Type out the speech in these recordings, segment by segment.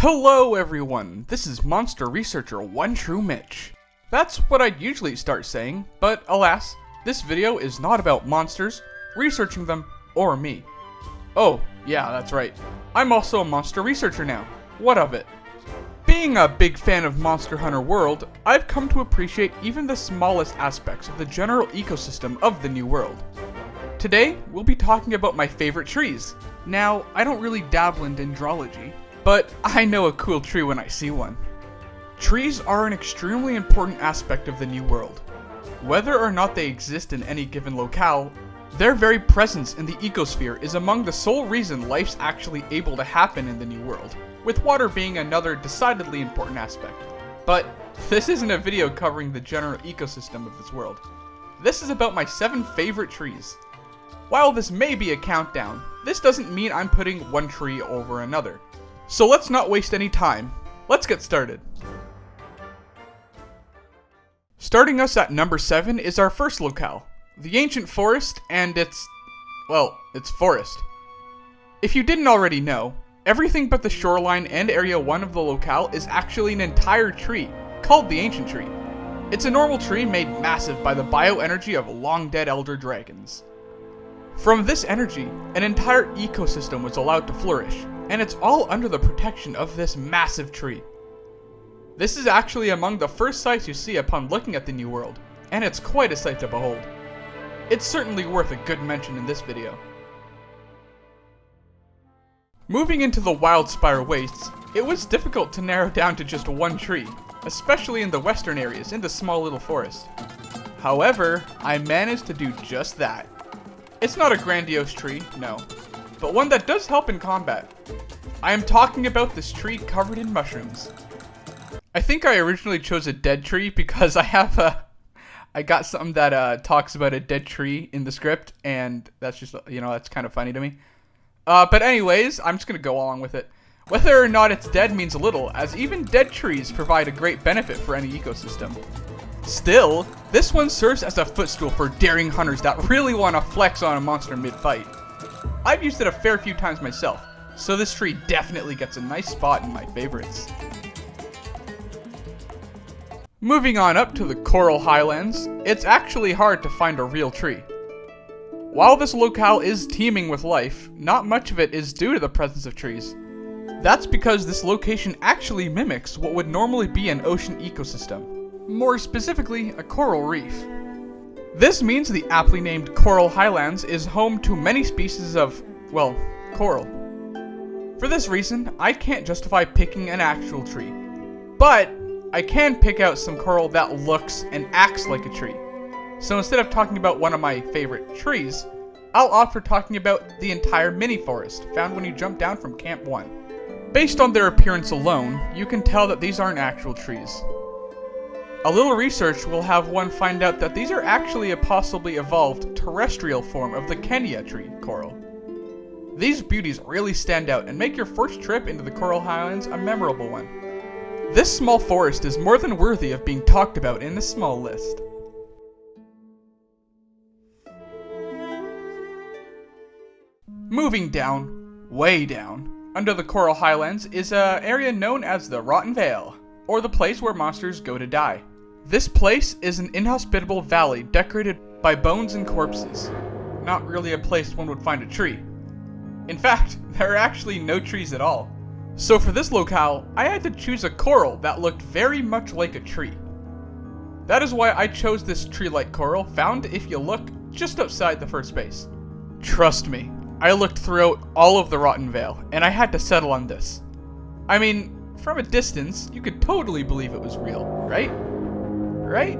Hello everyone, this is Monster Researcher One True Mitch. That's what I'd usually start saying, but alas, this video is not about monsters, researching them, or me. Oh, yeah, that's right. I'm also a monster researcher now. What of it? Being a big fan of Monster Hunter World, I've come to appreciate even the smallest aspects of the general ecosystem of the new world. Today, we'll be talking about my favorite trees. Now, I don't really dabble in dendrology, but I know a cool tree when I see one. Trees are an extremely important aspect of the new world. Whether or not they exist in any given locale, their very presence in the ecosphere is among the sole reason life's actually able to happen in the new world, with water being another decidedly important aspect. But this isn't a video covering the general ecosystem of this world. This is about my 7 favorite trees. While this may be a countdown, this doesn't mean I'm putting one tree over another. So let's not waste any time. Let's get started. Starting us at number 7 is our first locale, the ancient forest, and it's forest. If you didn't already know, everything but the shoreline and area 1 of the locale is actually an entire tree, called the ancient tree. It's a normal tree made massive by the bioenergy of long-dead elder dragons. From this energy, an entire ecosystem was allowed to flourish, and it's all under the protection of this massive tree. This is actually among the first sights you see upon looking at the new world, and it's quite a sight to behold. It's certainly worth a good mention in this video. Moving into the Wildspire Wastes, it was difficult to narrow down to just one tree, especially in the western areas in the small little forest. However, I managed to do just that. It's not a grandiose tree, no, but one that does help in combat. I am talking about this tree covered in mushrooms. I think I originally chose a dead tree because I got something that talks about a dead tree in the script, and that's just, that's kind of funny to me. But anyways, I'm just gonna go along with it. Whether or not it's dead means little, as even dead trees provide a great benefit for any ecosystem. Still, this one serves as a footstool for daring hunters that really want to flex on a monster mid-fight. I've used it a fair few times myself, so this tree definitely gets a nice spot in my favorites. Moving on up to the Coral Highlands, it's actually hard to find a real tree. While this locale is teeming with life, not much of it is due to the presence of trees. That's because this location actually mimics what would normally be an ocean ecosystem. More specifically, a coral reef. This means the aptly named Coral Highlands is home to many species of, coral. For this reason, I can't justify picking an actual tree. But I can pick out some coral that looks and acts like a tree. So instead of talking about one of my favorite trees, I'll opt for talking about the entire mini forest found when you jump down from Camp 1. Based on their appearance alone, you can tell that these aren't actual trees. A little research will have one find out that these are actually a possibly evolved terrestrial form of the Kenya tree coral. These beauties really stand out and make your first trip into the Coral Highlands a memorable one. This small forest is more than worthy of being talked about in this small list. Moving down, way down, under the Coral Highlands is an area known as the Rotten Vale, or the place where monsters go to die. This place is an inhospitable valley decorated by bones and corpses. Not really a place one would find a tree. In fact, there are actually no trees at all. So for this locale, I had to choose a coral that looked very much like a tree. That is why I chose this tree-like coral found if you look just outside the first base. Trust me, I looked throughout all of the Rotten Vale, and I had to settle on this. I mean, from a distance, you could totally believe it was real, right? Right?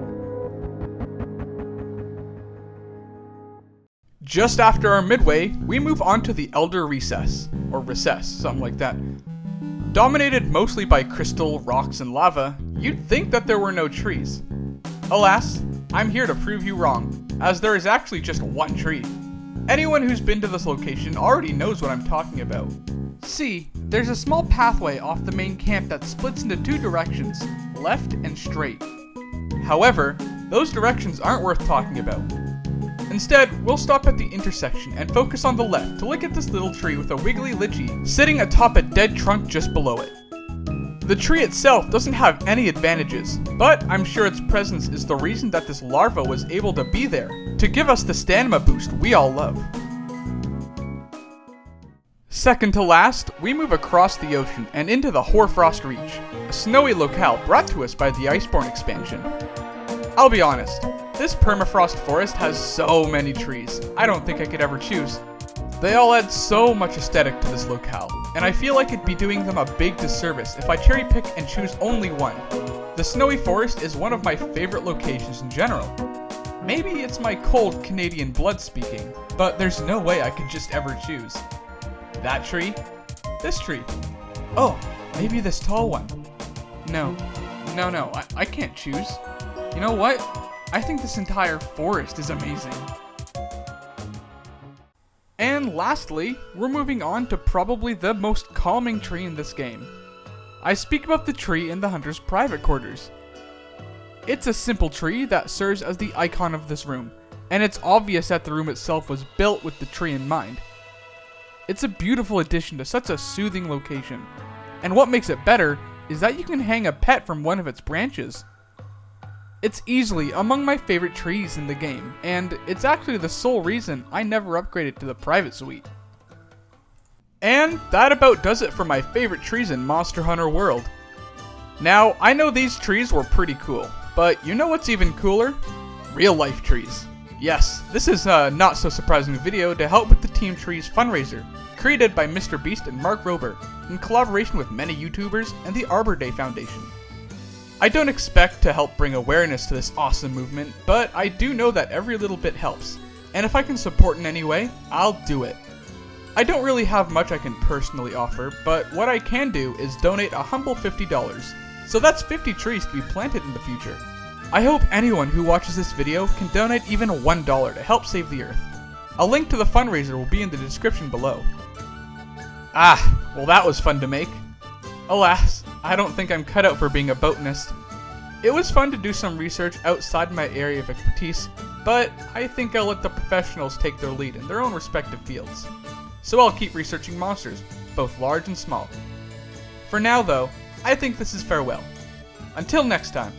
Just after our midway, we move on to the Elder Recess, or Recess, something like that. Dominated mostly by crystal, rocks, and lava, you'd think that there were no trees. Alas, I'm here to prove you wrong, as there is actually just one tree. Anyone who's been to this location already knows what I'm talking about. See, there's a small pathway off the main camp that splits into 2 directions, left and straight. However, those directions aren't worth talking about. Instead, we'll stop at the intersection and focus on the left to look at this little tree with a wiggly lychee sitting atop a dead trunk just below it. The tree itself doesn't have any advantages, but I'm sure its presence is the reason that this larva was able to be there, to give us the stamina boost we all love. Second to last, we move across the ocean and into the Hoarfrost Reach, a snowy locale brought to us by the Iceborne expansion. I'll be honest, this permafrost forest has so many trees, I don't think I could ever choose. They all add so much aesthetic to this locale, and I feel like it'd be doing them a big disservice if I cherry pick and choose only one. The snowy forest is one of my favorite locations in general. Maybe it's my cold Canadian blood speaking, but there's no way I could just ever choose. That tree? This tree? Oh, maybe this tall one. No, I can't choose. You know what? I think this entire forest is amazing. And lastly, we're moving on to probably the most calming tree in this game. I speak about the tree in the hunter's private quarters. It's a simple tree that serves as the icon of this room, and it's obvious that the room itself was built with the tree in mind. It's a beautiful addition to such a soothing location, and what makes it better is that you can hang a pet from one of its branches. It's easily among my favorite trees in the game, and it's actually the sole reason I never upgraded to the private suite. And that about does it for my favorite trees in Monster Hunter World. Now, I know these trees were pretty cool, but you know what's even cooler? Real life trees. Yes, this is a not so surprising video to help with the Team Trees fundraiser, created by Mr. Beast and Mark Rober, in collaboration with many YouTubers and the Arbor Day Foundation. I don't expect to help bring awareness to this awesome movement, but I do know that every little bit helps, and if I can support in any way, I'll do it. I don't really have much I can personally offer, but what I can do is donate a humble $50, so that's 50 trees to be planted in the future. I hope anyone who watches this video can donate even $1 to help save the Earth. A link to the fundraiser will be in the description below. Well that was fun to make. Alas, I don't think I'm cut out for being a botanist. It was fun to do some research outside my area of expertise, but I think I'll let the professionals take their lead in their own respective fields. So I'll keep researching monsters, both large and small. For now though, I think this is farewell. Until next time.